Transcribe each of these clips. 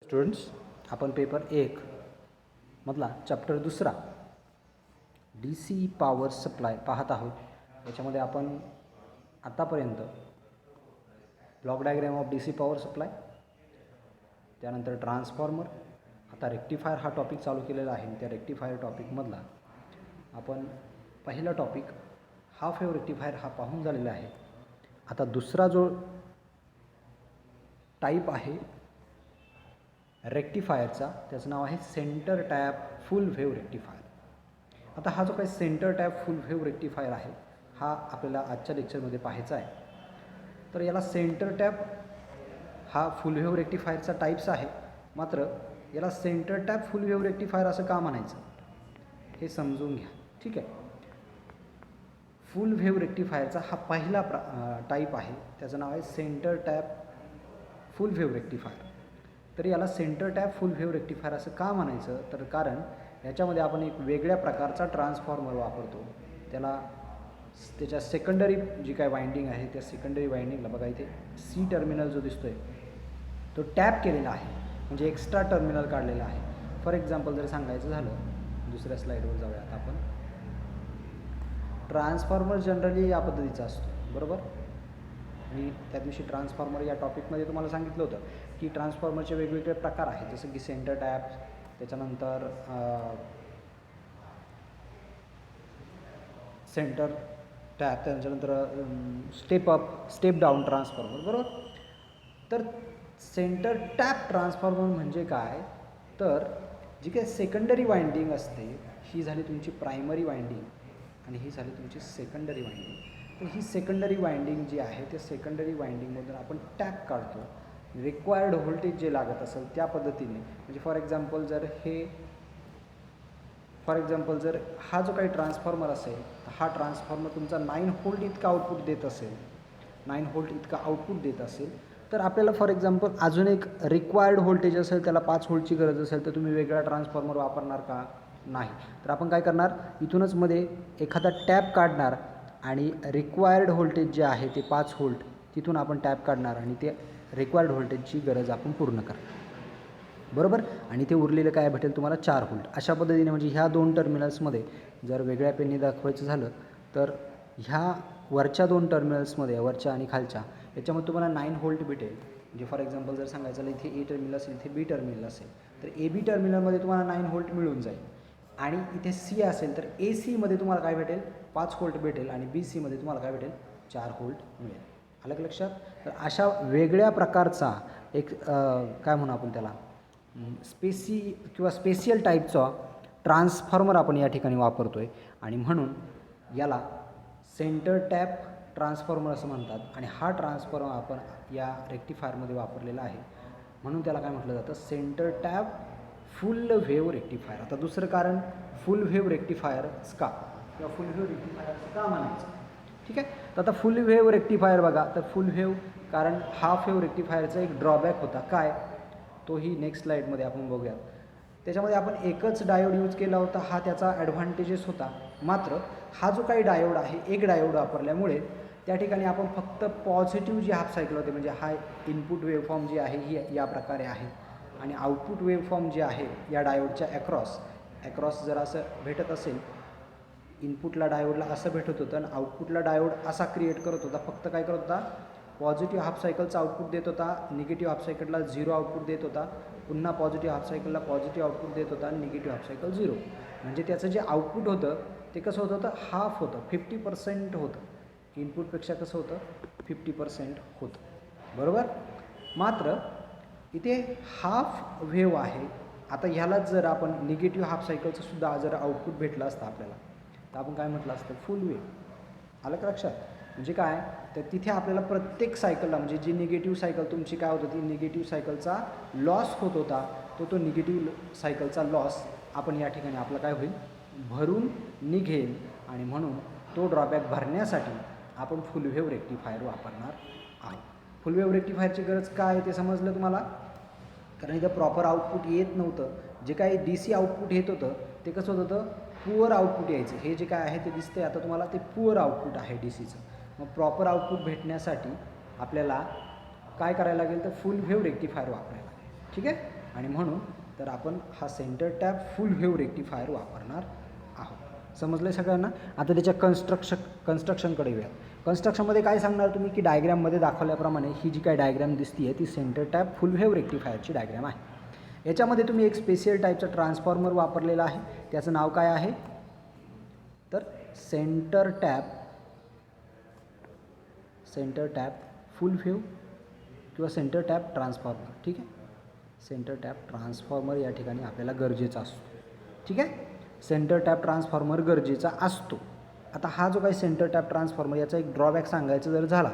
Students, आपण paper 1 मधला chapter 2 DC power supply पाहत आहोत। याच्यामध्ये आपण आतापर्यंत block diagram of DC power supply, त्यानंतर ट्रान्सफॉर्मर, आता रेक्टिफायर हा टॉपिक चालू केलेला आहे। त्या रेक्टिफायर टॉपिकमधला आपण पहिला टॉपिक हाफ वेव्ह रेक्टिफायर हा पाहून झालेला आहे। आता दुसरा जो टाईप आहे रेक्टिफायरचा, त्याचं नाव आहे centre tap full wave rectifier. आता हा जो काही centre tap full wave rectifier आहे हा आपल्याला आजच्या लेक्चरमध्ये पाहायचा आहे। तर याला सेंटर टॅप हा फुल वेव्ह रेक्टिफायरचा टाईप्स आहे, मात्र याला centre tap full wave rectifier असं का म्हणायचं हे समजून घ्या, ठीक आहे। फुल वेव्ह रेक्टिफायरचा हा पहिला टाईप आहे, त्याचं नाव आहे centre tap full wave rectifier. तर याला centre tap full wave rectifier असं का म्हणायचं, तर कारण याच्यामध्ये आपण एक वेगळ्या प्रकारचा ट्रान्सफॉर्मर वापरतो। त्याच्या सेकंडरी जी काय वाइंडिंग आहे त्या सेकंडरी वाइंडिंगला बघा इथे सी टर्मिनल जो दिसतोय तो टॅप केलेला आहे, म्हणजे एक्स्ट्रा टर्मिनल काढलेला आहे। फॉर एक्झाम्पल जर सांगायचं झालं, दुसऱ्या स्लाईडवर जाऊया आता आपण। ट्रान्सफॉर्मर जनरली या पद्धतीचा असतो, बरोबर। मी त्या दिवशी ट्रान्सफॉर्मर या टॉपिकमध्ये तुम्हाला सांगितलं होतं की ट्रान्सफॉर्मरचे वेगवेगळे प्रकार आहेत, जसं की सेंटर टॅप, त्याच्यानंतर सेंटर टॅप, त्याच्यानंतर स्टेप डाऊन ट्रान्सफॉर्मर, बरोबर। तर सेंटर टॅप ट्रान्सफॉर्मर म्हणजे काय, तर जी काही सेकंडरी वाइंडिंग असते ही झाली तुमची प्रायमरी वाइंडिंग आणि ही झाली तुमची सेकंडरी वाइंडिंग। तर ही सेकंडरी वाइंडिंग जी आहे त्या सेकंडरी वाइंडिंगमधून आपण टॅप काढतो, रिक्वायर्ड व्होल्टेज जे लागत असेल त्या पद्धतीने। म्हणजे फॉर एक्झाम्पल जर हा जो काही ट्रान्सफॉर्मर असेल तर हा ट्रान्सफॉर्मर तुमचा 9 व्होल्ट इतका आउटपुट देत असेल, 9 व्होल्ट इतका आउटपुट देत असेल, तर आपल्याला फॉर एक्झाम्पल अजून एक रिक्वायर्ड व्होल्टेज असेल, त्याला 5 व्होल्टची गरज असेल, तर तुम्ही वेगळा ट्रान्सफॉर्मर वापरणार का? नाही। तर आपण काय करणार, इथूनच मध्ये एखादा टॅप काढणार आणि रिक्वायर्ड व्होल्टेज जे आहे ते 5 व्होल्ट तिथून आपण टॅप काढणार आणि ते रिक्वायर्ड व्होल्टेजची गरज आपण पूर्ण करणार, बरोबर। आणि ते उरलेलं काय भेटेल तुम्हाला 4 व्होल्ट। अशा पद्धतीने म्हणजे ह्या दोन टर्मिनल्समध्ये जर वेगळ्या पेनने दाखवायचं झालं तर ह्या वरच्या दोन टर्मिनल्समध्ये, वरच्या आणि खालच्या, याच्यामध्ये तुम्हाला 9 व्होल्ट भेटेल। म्हणजे फॉर एक्झाम्पल जर सांगायचं झालं इथे ए टर्मिनल असेल, इथे बी टर्मिनल असेल, तर ए बी टर्मिनलमध्ये तुम्हाला 9 व्होल्ट मिळून जाईल। आणि इथे सी असेल तर ए सीमध्ये तुम्हाला काय भेटेल, 5 व्होल्ट भेटेल, आणि बी सीमध्ये तुम्हाला काय भेटेल, 4 व्होल्ट मिळेल। आलं लक्षात? तर अशा वेगळ्या प्रकारचा एक काय म्हणू आपण त्याला स्पेसियल टाईपचा ट्रान्सफॉर्मर आपण या ठिकाणी वापरतो आहे, आणि म्हणून याला सेंटर टॅप ट्रान्सफॉर्मर असं म्हणतात। आणि हा ट्रान्सफॉर्मर आपण या रेक्टिफायरमध्ये वापरलेला आहे, म्हणून त्याला काय म्हटलं जातं, centre tap full wave rectifier. आता दुसरं कारण फुल वेव्ह रेक्टिफायरच का, किंवा फुल वेव्ह रेक्टिफायर का म्हणायचं, ठीक आहे। तर आता फुल वेव्ह रेक्टिफायर बघा, तर फुल वेव्ह, कारण हाफ वेव्ह रेक्टिफायरचा एक ड्रॉबॅक होता, काय तोही नेक्स्ट स्लाईडमध्ये आपण बघूयात। त्याच्यामध्ये आपण एकच डायोड यूज केला होता, हा त्याचा ॲडव्हान्टेजेस होता। मात्र हा जो काही डायोड आहे, एक डायोड वापरल्यामुळे त्या ठिकाणी आपण फक्त पॉझिटिव्ह जी हाफ सायकल होते, म्हणजे हा इनपुट वेव्हफॉर्म जी आहे ही या प्रकारे आहे, आणि आउटपुट वेव्हफॉर्म जे आहे या डायोडच्या ॲक्रॉस जर असं भेटत असेल, इनपुटला डायोडला असं भेटत होतं आणि आउटपुटला डायोड असा क्रिएट करत होता, फक्त काय करत होता, पॉझिटिव्ह हाफ सायकलचा आउटपुट देत होता, निगेटिव्ह हाफ सायकलला 0 आउटपुट देत होता, पुन्हा पॉझिटिव्ह हाफ सायकलला पॉझिटिव्ह आउटपुट देत होता, आणि निगेटिव्ह हाफ सायकल 0। म्हणजे त्याचं जे आउटपुट होतं ते कसं होतं, हाफ होतं, 50% होतं, इनपुटपेक्षा कसं होतं, 50% होतं, बरोबर। मात्र इथे हाफ वेव्ह आहे, आता ह्यालाच जर आपण निगेटिव्ह हाफ सायकलचं सुद्धा जर आउटपुट भेटलं असतं आपल्याला, तर आपण काय म्हटलं असतं, फुल वेव्ह। आलं का लक्षात? म्हणजे काय, तर तिथे आपल्याला प्रत्येक सायकलला, म्हणजे जी निगेटिव्ह सायकल तुमची काय होत होती, निगेटिव्ह सायकलचा लॉस होत होता, तो निगेटिव्ह सायकलचा लॉस आपण या ठिकाणी आपला काय होईल, भरून निघेल। आणि म्हणून तो ड्रॉबॅक भरण्यासाठी आपण फुल वेव्ह रेक्टिफायर वापरणार आहोत। फुल वेव्ह रेक्टिफायरची गरज काय आहे ते समजलं तुम्हाला, कारण इथं प्रॉपर आउटपुट येत नव्हतं, जे काही DC आउटपुट येत होतं ते कसं होत होतं, पुअर आउटपुट यायचं। हे जे काय आहे ते दिसतंय आता तुम्हाला, ते पुअर आउटपुट आहे DCचं। मग प्रॉपर आउटपुट भेटण्यासाठी आपल्याला काय करायला लागेल, तर फुल वेव्ह रेक्टिफायर वापरायला लागेल, ठीक आहे। आणि म्हणून तर आपण हा centre tap full wave rectifier वापरणार आहोत. समजलं सगळ्यांना? आता त्याच्या कन्स्ट्रक्शनकडे येऊया. कन्स्ट्रक्शनमध्ये काय सांगणार तुम्ही की डायग्रॅममध्ये दाखवल्याप्रमाणे ही जी काय डायग्रॅम दिसती आहे ती सेंटर टॅप फुल वेव्ह रेक्टिफायरची डायग्रॅम आहे. याच्यामध्ये तुम्ही एक स्पेशल टाईपचा ट्रान्सफॉर्मर वापरलेला आहे. त्याचं नाव काय आहे तर सेंटर टॅप फुल वेव्ह किंवा सेंटर टॅप ट्रान्सफॉर्मर. ठीक आहे, सेंटर टॅप ट्रान्सफॉर्मर या ठिकाणी आपल्याला गरजेचा असतो. ठीक आहे, सेंटर टॅप ट्रान्सफॉर्मर गरजेचा असतो. आता हा जो काही सेंटर टॅप ट्रान्सफॉर्मर याचा एक ड्रॉबॅक सांगायचा जर झाला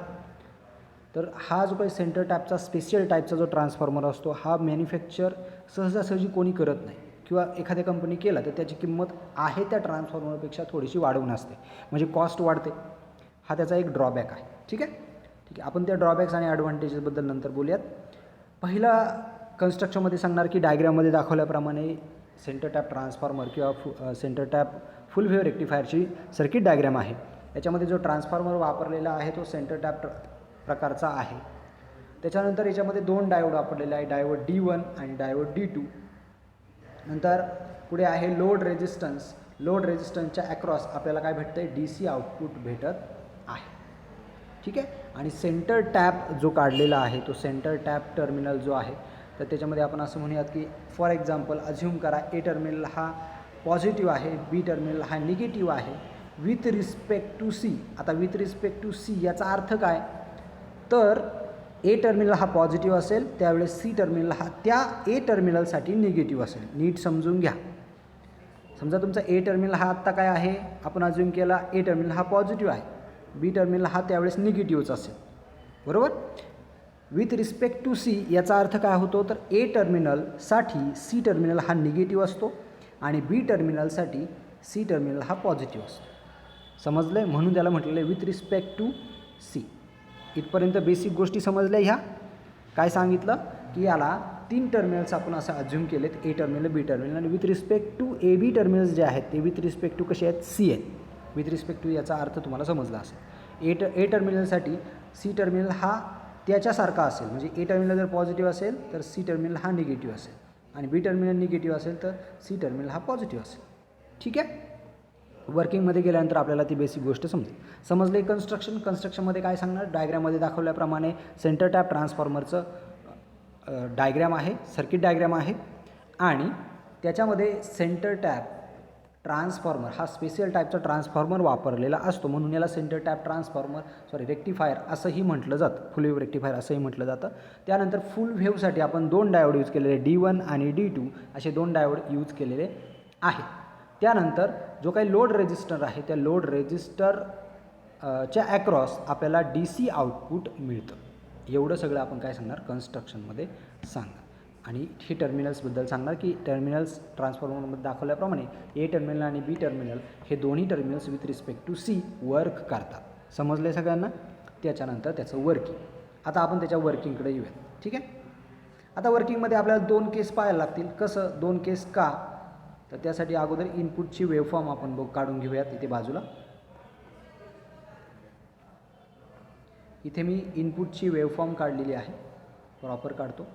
तर हा जो काही सेंटर टॅपचा स्पेशल टाईपचा जो ट्रान्सफॉर्मर असतो हा मॅन्युफॅक्चर सहजासहजी कोणी करत नाही किंवा एखाद्या कंपनी केला तर त्याची किंमत आहे त्या ट्रान्सफॉर्मरपेक्षा थोडीशी वाढवून असते, म्हणजे कॉस्ट वाढते. हा त्याचा एक ड्रॉबॅक आहे. ठीक आहे, आपण त्या ड्रॉबॅक्स आणि ॲडव्हान्टेजेसबद्दल नंतर बोलूयात. पहिला कन्स्ट्रक्शनमध्ये सांगणार की डायग्रॅममध्ये दाखवल्याप्रमाणे सेंटर टॅप ट्रान्सफॉर्मर किंवा सेंटर टॅप फुल वेव्ह रेक्टिफायरची सर्किट डायग्रॅम आहे. याच्यामध्ये जो ट्रान्सफॉर्मर वापरलेला आहे तो सेंटर टॅप प्रकारचा आहे. त्याच्यानंतर याच्यामध्ये 2 डायोड वापरलेले आहे, डायोड D1 आणि डायोड D2. नंतर पुढे आहे लोड रेजिस्टन्स. लोड रेजिस्टन्सच्या अक्रॉस आपल्याला काय भेटतं आहे DC आउटपुट भेटत आहे. ठीक आहे, आणि सेंटर टॅप जो काढलेला आहे तो सेंटर टॅप टर्मिनल जो आहे तर त्याच्यामध्ये आपण असं म्हणूयात की फॉर एक्झाम्पल अज्युम करा ए टर्मिनल हा पॉझिटिव्ह आहे, बी टर्मिनल हा निगेटिव्ह आहे विथ रिस्पेक्ट टू सी. आता विथ रिस्पेक्ट टू सी याचा अर्थ काय तर ए टर्मिनल हा पॉझिटिव्ह असेल त्यावेळेस सी टर्मिनल हा त्या ए टर्मिनलसाठी निगेटिव्ह असेल. नीट समजून घ्या. समजा तुमचा ए टर्मिनल हा आत्ता काय आहे, आपण अज्युम केला ए टर्मिनल हा पॉझिटिव्ह आहे, बी टर्मिनल हा त्यावेळेस निगेटिव्हच असेल, बरोबर. विथ रिस्पेक्ट टू सी याचा अर्थ काय होतो तर ए टर्मिनलसाठी सी टर्मिनल हा निगेटिव्ह असतो आणि बी टर्मिनलसाठी सी टर्मिनल हा पॉझिटिव्ह असतो. समजलं आहे? म्हणून त्याला म्हटलेलं आहे विथ रिस्पेक्ट टू सी. इथपर्यंत बेसिक गोष्टी समजल्या. ह्या काय सांगितलं की याला 3 टर्मिनल्स आपण असं अज्युम केलेत, ए टर्मिनल बी टर्मिनल आणि with respect to A B terminals जे आहेत ते विथ रिस्पेक्ट टू कसे आहेत सी आहेत. विथ रिस्पेक्ट टू याचा अर्थ तुम्हाला समजला असेल. ए टर्मिनलसाठी सी टर्मिनल हा त्याच्यासारखा असेल, म्हणजे ए टर्मिनल जर पॉझिटिव्ह असेल तर सी टर्मिनल हा निगेटिव्ह असेल आणि बी टर्मिनल निगेटिव्ह असेल तर सी टर्मिनल हा पॉझिटिव्ह असेल. ठीक आहे, वर्किंगमध्ये गेल्यानंतर आपल्याला ती बेसिक गोष्ट समजले. कन्स्ट्रक्शनमध्ये काय सांगणार, डायग्रॅममध्ये दाखवल्याप्रमाणे सेंटर टॅप ट्रान्सफॉर्मरचं डायग्रॅम आहे, सर्किट डायग्रॅम आहे आणि त्याच्यामध्ये सेंटर टॅप ट्रान्सफॉर्मर हा स्पेशल टाईपचा ट्रान्सफॉर्मर वापरलेला असतो, म्हणून याला सेंटर टॅप रेक्टिफायर असंही म्हटलं जातं, फुल वेव्ह रेक्टिफायर असंही म्हटलं जातं. त्यानंतर फुल वेव्हसाठी आपण 2 डायोड यूज केलेले, D1 आणि D2 असे 2 डायोड यूज केलेले आहेत. त्यानंतर जो काही लोड रेजिस्टर आहे त्या लोड रेजिस्टर च्या ॲक्रॉस आपल्याला DC आउटपुट मिळतं. एवढं सगळं आपण काय सांगणार कन्स्ट्रक्शनमध्ये सांगणार. आणि ही टर्मिनल्सबद्दल सांगणार की टर्मिनल्स ट्रान्सफॉर्मरमध्ये दाखवल्याप्रमाणे ए टर्मिनल आणि बी टर्मिनल हे दोन्ही terminals with respect to C work करतात. समजले सगळ्यांना? त्याच्यानंतर त्याचं वर्किंग. आता आपण त्याच्या वर्किंगकडे येऊया. ठीक आहे, आता वर्किंगमध्ये आपल्याला 2 केस पाहायला लागतील. कसं 2 केस का तर त्यासाठी अगोदर इनपुटची वेव्हफॉर्म आपण काढून घेऊयात. इथे बाजूला इथे मी इनपुटची वेव्हफॉर्म काढलेली आहे, प्रॉपर काढतो.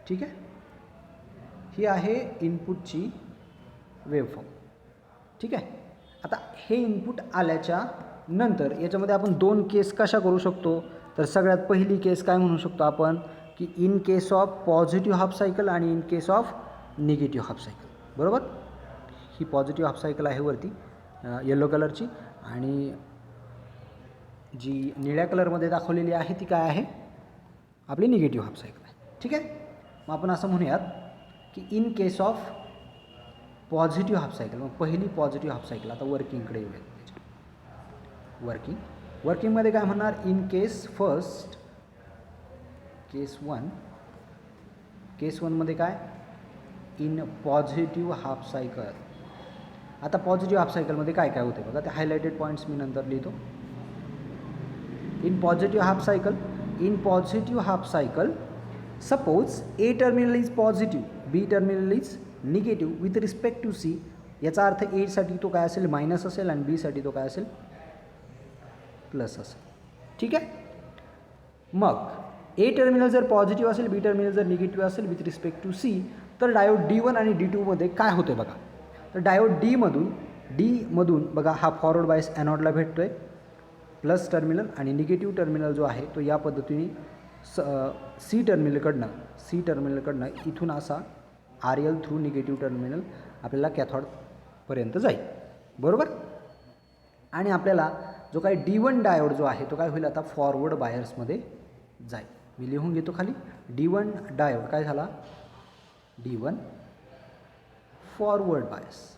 ठीक आहे, ही आहे इनपुटची वेव्हफॉर्म. ठीक आहे, आता हे इनपुट आल्याच्या नंतर याच्यामध्ये आपण 2 केस कशा करू शकतो तर सगळ्यात पहिली केस काय म्हणू शकतो आपण की in case of positive half cycle आणि in case of negative half cycle. बरोबर, ही पॉझिटिव्ह हाफ सायकल आहे वरती येलो कलरची आणि जी निळ्या कलरमध्ये दाखवलेली आहे ती काय आहे आपली निगेटिव्ह हाफ सायकल आहे. ठीक आहे, मग आपण असं म्हणूयात की in case of positive half cycle, मग पहिली पॉझिटिव्ह हाफ सायकल. आता वर्किंगकडे येऊयात. वर्किंगमध्ये काय म्हणणार इन केस फर्स्ट केस 1मध्ये काय इन पॉझिटिव्ह हाफ सायकल. आता पॉझिटिव्ह हाफ सायकलमध्ये काय काय होते बघा, ते हायलाइटेड पॉईंट्स मी नंतर लिहितो. In positive half cycle suppose A terminal is positive, B terminal is negative with respect to C. याचा अर्थ ए साठी तो काय असेल मायनस असेल आणि बी साठी तो काय असेल प्लस असेल. ठीक आहे. मग ए टर्मिनल जर पॉझिटिव्ह असेल, बी टर्मिनल जर निगेटिव्ह असेल विथ रिस्पेक्ट टू सी, तर डायोड D1 आणि D2मध्ये काय होतं आहे बघा. तर डायोड डीमधून बघा हा फॉरवर्ड बायस ॲनोडला भेटतो आहे प्लस टर्मिनल, आणि निगेटिव्ह टर्मिनल जो आहे तो या पद्धतीने सी टर्मिनलकडनं इथून असा RL थ्रू निगेटिव्ह टर्मिनल आपल्याला कॅथॉडपर्यंत जाईल. बरोबर. आणि आपल्याला जो काही D1 डायोड जो आहे तो काय होईल आता फॉरवर्ड बायर्समध्ये जाईल. मी लिहून घेतो खाली. D1 डायोड काय झाला, D1 फॉरवर्ड बायस.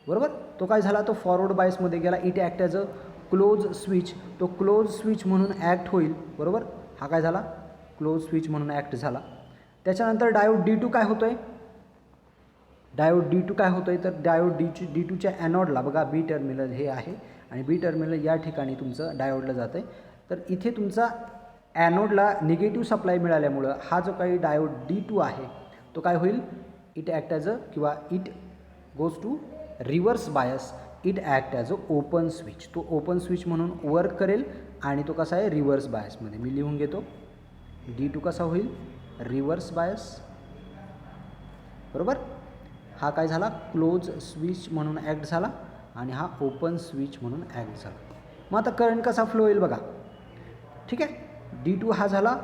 बरोबर. तो काय झाला, तो फॉरवर्ड बायसमध्ये गेला. It act as a close switch. तो क्लोज स्विच म्हणून ॲक्ट होईल. बरोबर. हा काय झाला, क्लोज स्विच म्हणून ॲक्ट झाला. त्याच्यानंतर डायोड D2 काय होतो आहे, तर डायोड D2च्या ॲनोडला बघा बी टर्मिनल हे आहे आणि बी टर्मिनल या ठिकाणी तुमचं डायोडला जातं आहे. तर इथे तुमचा ॲनोडला निगेटिव्ह सप्लाय मिळाल्यामुळं हा जो काही डायोड D2 आहे तो काय होईल, इट ॲक्ट ॲज अ किंवा it goes to reverse bias. It act as a open switch. तो ओपन स्विच म्हणून वर्क करेल आणि तो कसा आहे रिव्हर्स बायसमध्ये. मी लिहून घेतो. D2 कसा होईल, रिव्हर्स बायस. बरोबर. हा काय झाला, क्लोज स्विच म्हणून ॲक्ट झाला आणि हा ओपन स्विच म्हणून ॲक्ट झाला. मग आता करंट कसा फ्लो होईल बघा. ठीक आहे. D2 हा झाला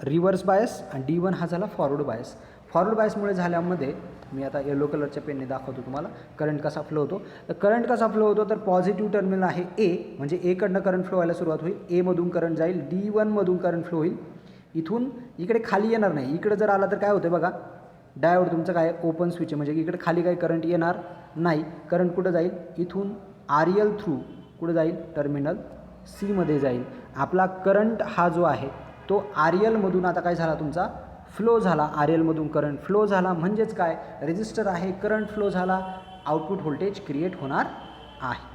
रिव्हर्स बायस आणि D1 हा झाला फॉरवर्ड बायस. फॉरवर्ड बायसमुळे झाल्यामध्ये मी आता येलो कलरच्या पेनने दाखवतो तुम्हाला करंट कसा फ्लो होतो. तर करंट कसा फ्लो होतो, तर पॉझिटिव्ह टर्मिनल आहे ए, म्हणजे एकडनं करंट फ्लो व्हायला सुरुवात होईल. एमधून करंट जाईल, D1मधून करंट फ्लो होईल. इथून इकडे खाली येणार नाही. इकडे जर आला तर काय होतं बघा, डायोड तुमचं काय ओपन स्विच आहे, म्हणजे इकडे खाली काही करंट येणार नाही. करंट कुठं जाईल, इथून RL थ्रू कुठं जाईल, टर्मिनल सीमध्ये जाईल. आपला करंट हा जो आहे तो RLमधून आता काय झाला तुमचा फ्लो झाला. RLमधून करंट फ्लो झाला म्हणजेच काय, रेजिस्टर आहे, करंट फ्लो झाला, आउटपुट व्होल्टेज क्रिएट होणार आहे.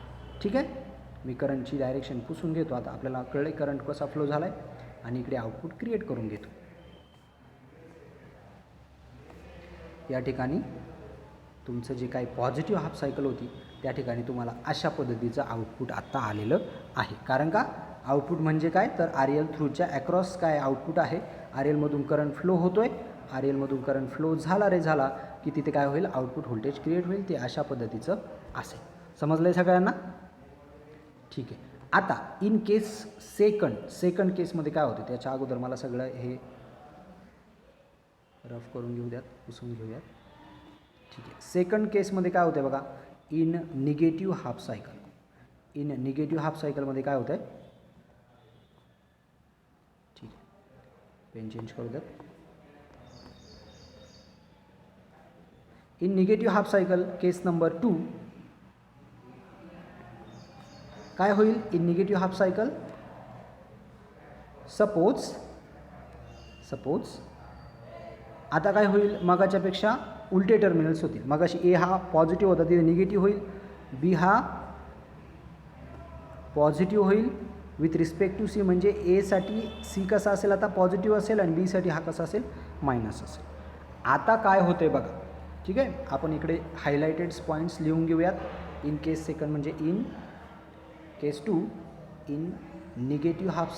ठीक आहे. मी करंटची डायरेक्शन पुसून घेतो. आता आपल्याला कळले करंट कसा फ्लो झाला आहे आणि इकडे आउटपुट क्रिएट करून घेतो. या ठिकाणी तुमचं जे काही पॉझिटिव्ह हाफ सायकल होती त्या ठिकाणी तुम्हाला अशा पद्धतीचं आउटपुट आत्ता आलेलं आहे. कारण का, आउटपुट म्हणजे काय, तर RL थ्रूच्या ॲक्रॉस काय आउटपुट आहे. RLमधून करंट फ्लो होतो आहे. RLमधून करंट फ्लो झाला की तिथे काय होईल, आउटपुट व्होल्टेज क्रिएट होईल. ते अशा पद्धतीचं असेल. समजलं आहे सगळ्यांना. ठीक आहे. आता इन केस सेकंड केसमध्ये काय होते त्याच्या अगोदर मला सगळं हे रफ करून घेऊ द्यात, पुसून घेऊयात. ठीक आहे. सेकंड केसमध्ये काय होतं आहे बघा, इन निगेटिव्ह हाफ सायकलमध्ये काय होतं आहे. ठीक आहे. पेन चेंज करू द्यात. In negative half cycle case number 2 काय होईल, in negative half cycle suppose आता काय होईल, मगाच्यापेक्षा उलटे टर्मिनल्स होतील. मगाशी ए हा पॉझिटिव्ह होता तिथे निगेटिव्ह होईल, बी हा पॉझिटिव्ह होईल विथ रिस्पेक्ट टू सी, म्हणजे एसाठी सी कसा असेल आता पॉझिटिव्ह असेल आणि बीसाठी हा कसा असेल मायनस असेल. आता काय होते बघा. ठीक आहे. आपण इकडे हायलाइटेड पॉईंट्स लिहून घेऊयात. इन केस सेकंड म्हणजे in case 2 in negative half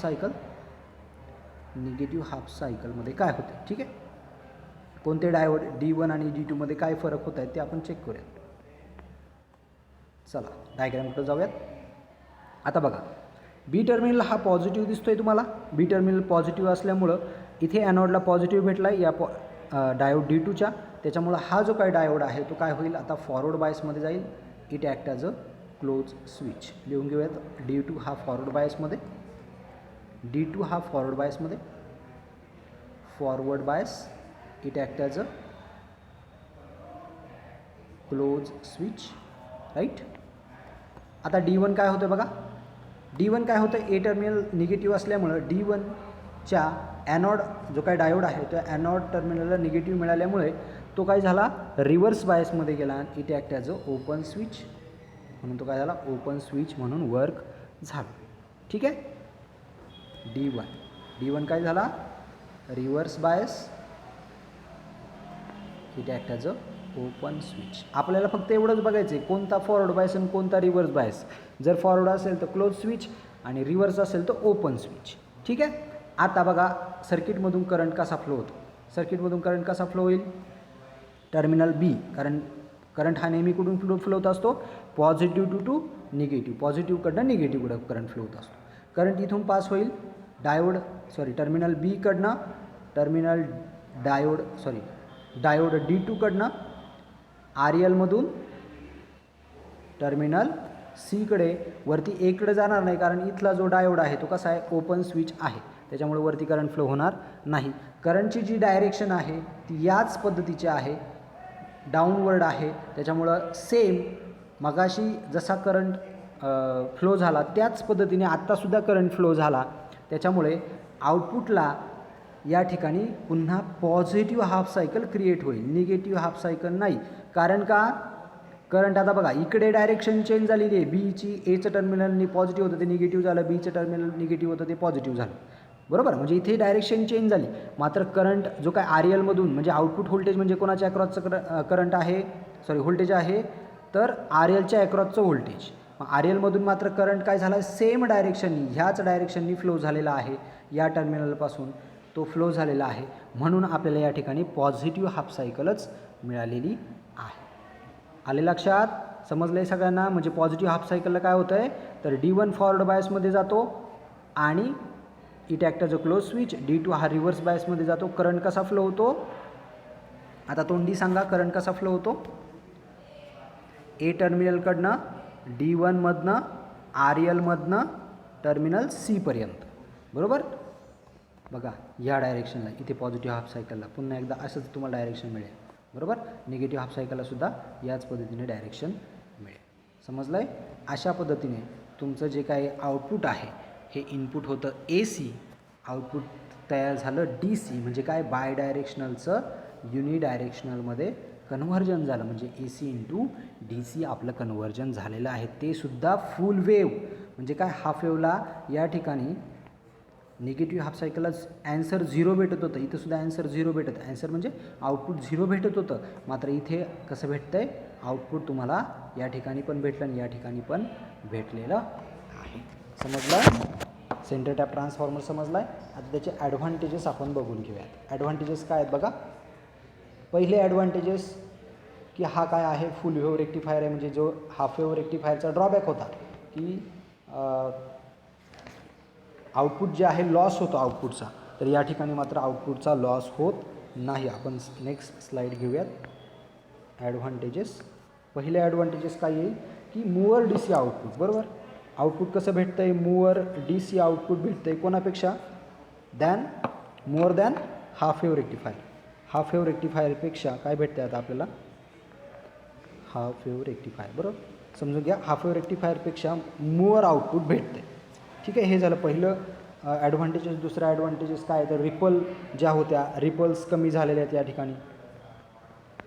सायकलमध्ये काय होते. ठीक आहे. कोणते डायोड D1 आणि D2मध्ये काय फरक होत आहेत ते आपण चेक करूयात. चला डायग्रामकडे जाऊयात. आता बघा, बी टर्मिनल हा पॉझिटिव्ह दिसतोय तुम्हाला. बी टर्मिनल पॉझिटिव्ह असल्यामुळं इथे ॲनोडला पॉझिटिव्ह भेटला आहे या डायोड D2च्या. त्याच्यामुळं हा जो काही डायोड आहे तो काय होईल, आता फॉरवर्ड बायसमध्ये जाईल. It act as a close switch. लिहून घेऊयात. D2 हा फॉरवर्ड बायसमध्ये, forward bias. It act as a close switch. Right. आता D1 काय होतं बघा. D1 काय होतं, ए टर्मिनल निगेटिव्ह असल्यामुळं D1च्या ॲनोड जो काही डायोड आहे तो ॲनोड टर्मिनलला निगेटिव्ह मिळाल्यामुळे तो काय झाला, रिव्हर्स बायसमध्ये गेला आणि it act as a open switch म्हणून तो काय झाला, ओपन स्विच म्हणून वर्क झाला. ठीक आहे. D1 काय झाला, reverse bias. It act as a open switch. आपल्याला फक्त एवढंच बघायचं आहे कोणता फॉरवर्ड बायस आणि कोणता रिव्हर्स बायस. जर फॉरवर्ड असेल तर क्लोज स्विच आणि रिव्हर्स असेल तर ओपन स्विच. ठीक आहे. आता बघा सर्किटमधून करंट कसा फ्लो होतो. सर्किटमधून करंट कसा फ्लो होईल, टर्मिनल बी, कारण करंट हा नेहमी कुठून फ्लो होत असतो, पॉझिटिव्ह टू निगेटिव्ह, पॉझिटिव्हकडनं निगेटिव्हकडं करंट फ्लो होत असतो. करंट इथून पास होईल टर्मिनल बी कडनं, डायोड D2 कडनं, RLमधून टर्मिनल सीकडे. वरती एकडे जाणार नाही कारण इथला जो डायोड आहे तो कसा आहे, ओपन स्विच आहे, त्याच्यामुळे वरती करंट फ्लो होणार नाही. करंटची जी डायरेक्शन आहे ती याच पद्धतीची आहे, डाऊनवर्ड आहे. त्याच्यामुळं सेम मगाशी जसा करंट फ्लो झाला त्याच पद्धतीने आत्तासुद्धा करंट फ्लो झाला. त्याच्यामुळे आउटपुटला या ठिकाणी पुन्हा पॉझिटिव्ह हाफ सायकल क्रिएट होईल, निगेटिव्ह हाफ सायकल नाही. कारण का, करंट आता बघा इकडे डायरेक्शन चेंज झालेली आहे. बीची एचं टर्मिनल पॉझिटिव्ह होतं ते निगेटिव्ह झालं, बीचं टर्मिनल निगेटिव्ह होतं ते पॉझिटिव्ह झालं, बरोबर. म्हणजे इथे डायरेक्शन चेंज झाली. मात्र करंट जो काय RLमधून म्हणजे आउटपुट व्होल्टेज म्हणजे कोणाच्या अक्रॉसचं करंट आहे, व्होल्टेज आहे, तर RLच्या अक्रॉसचं व्होल्टेज. RLमधून मात्र करंट काय झाला, सेम डायरेक्शननी, ह्याच डायरेक्शननी फ्लो झालेला आहे, या टर्मिनलपासून तो फ्लो झालेला आहे. म्हणून आपल्याला या ठिकाणी पॉझिटिव्ह हाफ सायकलच मिळालेली आहे. आले लक्षात, समजलं आहे सगळ्यांना. म्हणजे पॉझिटिव्ह हाफ सायकलला काय होतं आहे, तर D1 फॉरवर्ड बायसमध्ये जातो आणि it act as a close switch. D2 हा रिव्हर्स बायसमध्ये जातो. करंट कसा फ्लो होतो, आता तोंडी सांगा, करंट कसा फ्लो होतो, ए टर्मिनलकडनं, D1मधनं, RLमधनं टर्मिनल सीपर्यंत, बरोबर. बघा या डायरेक्शनला इथे पॉझिटिव्ह हाफ सायकलला पुन्हा एकदा असंच तुम्हाला डायरेक्शन मिळेल, बरोबर. निगेटिव्ह हाफ सायकललासुद्धा याच पद्धतीने डायरेक्शन मिळेल. समजलं आहे. अशा पद्धतीने तुमचं जे काही आउटपुट आहे हे इनपुट होतं AC, आउटपुट तयार झालं DC, म्हणजे काय, बाय डायरेक्शनलचं युनिडायरेक्शनलमध्ये कन्व्हर्जन झालं, म्हणजे AC इंटू DC आपलं कन्व्हर्जन झालेलं आहे. ते सुद्धा फुल वेव्ह, म्हणजे काय, हाफ वेव्हला या ठिकाणी निगेटिव्ह हाफ सायकललाच ॲन्सर 0 भेटत होतं, इथं सुद्धा ॲन्सर 0 भेटत, ॲन्सर म्हणजे आउटपुट 0 भेटत होतं. मात्र इथे कसं भेटतं आहे, आउटपुट तुम्हाला या ठिकाणी पण भेटलं आणि या ठिकाणी पण भेटलेलं आहे. समजलं, सेंटर टॅप ट्रान्सफॉर्मर समजला आहे. आता त्याचे ॲडव्हान्टेजेस आपण बघून घेऊयात. ॲडव्हान्टेजेस काय आहेत बघा. पहिले ॲडव्हान्टेजेस की हा काय आहे, फुल वेव्ह रेक्टिफायर आहे. म्हणजे जो हाफ वेव्ह रेक्टिफायरचा ड्रॉबॅक होता की आउटपुट जे आहे लॉस होतो आउटपुटचा, तर या ठिकाणी मात्र आउटपुटचा लॉस होत नाही. आपण नेक्स्ट स्लाईड घेऊयात. ॲडव्हान्टेजेस, पहिले ॲडव्हान्टेजेस काय येईल की मूवर DC आउटपुट, बरोबर. आउटपुट कसं भेटतं आहे, मूवर DC आउटपुट भेटतं आहे कोणापेक्षा, more than half wave rectifier. Half wave रेक्टिफायरपेक्षा काय भेटतं आहे आता आपल्याला, हाफ वेव्ह रेक्टिफायर, बरोबर. समजून घ्या, हाफ वेव्ह रेक्टिफायरपेक्षा मूवर आउटपुट भेटते. ठीक आहे, हे झालं पहिलं ॲडव्हान्टेजेस. दुसरा ॲडव्हान्टेजेस काय, तर रिपल ज्या होत्या, रिपल्स कमी झालेल्या आहेत या ठिकाणी,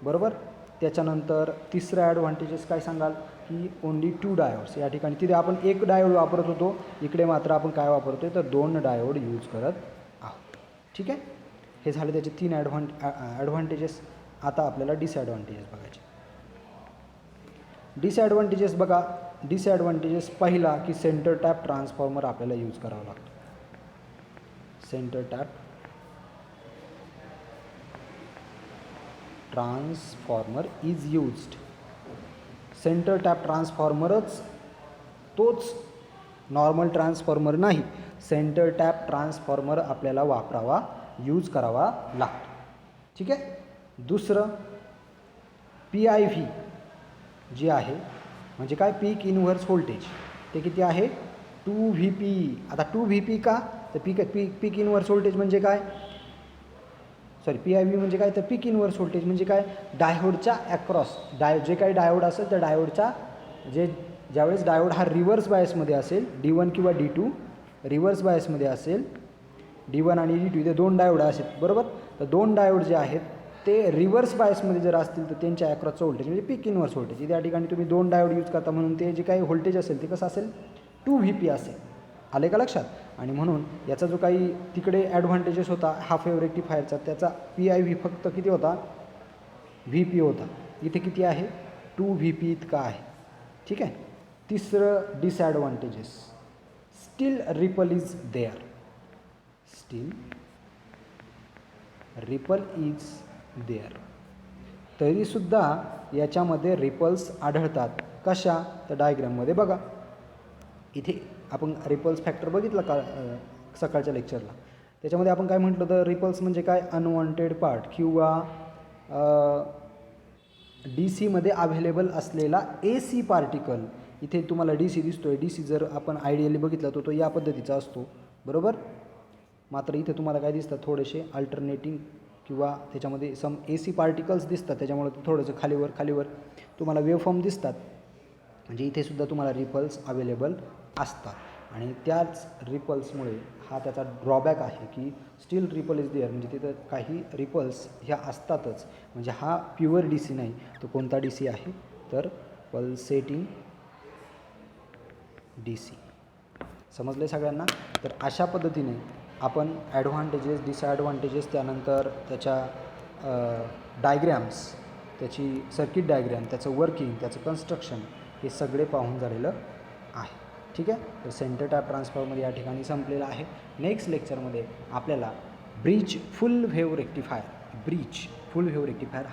बरोबर. त्याच्यानंतर तिसरा ॲडव्हान्टेजेस काय सांगाल की ओनली 2 डायोड्स. या ठिकाणी तिथे आपण एक डायोड वापरत होतो, इकडे मात्र आपण काय वापरतो आहे, तर 2 डायोड यूज करत आहोत. ठीक आहे, हे झाले त्याचे 3 ॲडव्हान्टेजेस. आता आपल्याला डिसॲडव्हान्टेजेस बघायचे. डिसॲडव्हान्टेजेस बघा. डिसॲडव्हान्टेजेस पहिला की सेंटर टॅप ट्रान्सफॉर्मर आपल्याला यूज करावा लागतो. Center tap transformer is used. Center tap ट्रान्सफॉर्मरच, तोच नॉर्मल ट्रान्सफॉर्मर नाही, सेंटर टॅप ट्रान्सफॉर्मर आपल्याला वापरावा, यूज करावा लागतो. ठीक आहे. दुसरं PIV जे आहे, म्हणजे काय, पीक इनव्हर्स व्होल्टेज, ते किती आहे, 2Vp. आता 2Vp का, तर पीक इनव्हर्स व्होल्टेज म्हणजे काय, PIV म्हणजे काय, तर पीक इनव्हर्स व्होल्टेज म्हणजे काय, डायोडच्या ॲक्रॉस, जे काही डायोड असेल त्या डायोडच्या, ज्यावेळेस डायोड हा रिव्हर्स बायसमध्ये असेल, D1 किंवा D2 रिव्हर्स बायसमध्ये असेल, D1 आणि D2 इथे 2 डायोड असेल, बरोबर. तर 2 डायोड जे आहेत ते रिव्हर्स बायसमध्ये जर असतील तर त्यांच्या ॲक्रॉसचं व्होल्टेज म्हणजे पीक इनव्हर्स व्होल्टेज. त्या ठिकाणी तुम्ही 2 डायोड यूज करता म्हणून ते जे काही व्होल्टेज असेल ते कसं असेल, 2Vp असेल. आले का लक्षात. आणि म्हणून याचा जो काही तिकडे ॲडव्हान्टेजेस होता हाफ वेव्ह रेक्टिफायरचा, त्याचा PIV फक्त किती होता, Vp होता. इथे किती आहे, 2Vp इतका आहे. ठीक आहे. तिसरं disadvantages, still ripple is there. Still ripple is there. तरीसुद्धा याच्यामध्ये रिपल्स आढळतात. कशा? तर डायग्राममध्ये बघा. इथे आपण रिपल्स फॅक्टर बघितला का सकाळच्या लेक्चरला. त्याच्यामध्ये आपण काय म्हटलं तर रिपल्स म्हणजे काय? अनवॉन्टेड पार्ट किंवा डी सीमध्ये अव्हेलेबल असलेला ए सी पार्टिकल. इथे तुम्हाला डी सी दिसतो आहे. डी सी जर आपण आयडियली बघितला तो या पद्धतीचा असतो, बरोबर. मात्र इथे तुम्हाला काय दिसतात? थोडेसे अल्टरनेटिंग किंवा त्याच्यामध्ये सम ए सी पार्टिकल्स दिसतात. त्याच्यामुळे ते थोडंसं खालीवर तुम्हाला वेव्हफॉर्म दिसतात. म्हणजे इथेसुद्धा तुम्हाला रिपल्स अवेलेबल असतात. आणि त्याच रिपल्समुळे हा त्याचा ड्रॉबॅक आहे की स्टील रिपल इज देअर. म्हणजे तिथं काही रिपल्स ह्या असतातच. म्हणजे हा प्युअर डी सी नाही. तो कोणता डी सी आहे? तर पल्सेटिंग डी सी. समजले सगळ्यांना? तर अशा पद्धतीने आपण ॲडव्हान्टेजेस, डिसॲडव्हान्टेजेस, त्यानंतर त्याच्या डायग्रॅम्स, त्याची सर्किट डायग्रॅम, त्याचं वर्किंग, त्याचं कन्स्ट्रक्शन हे सगळे पाहून झालेलं आहे. ठीक आहे. तर सेंटर टॅप ट्रान्सफॉर्मर या ठिकाणी संपलेला आहे. नेक्स्ट लेक्चरमध्ये आपल्याला ब्रिज फुल व्हेव रेक्टिफायर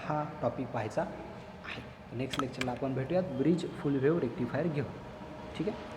हा टॉपिक पाहायचा आहे. नेक्स्ट लेक्चरला आपण भेटूयात. ब्रिज फुल व्हेव रेक्टिफायर घेऊ. ठीक आहे.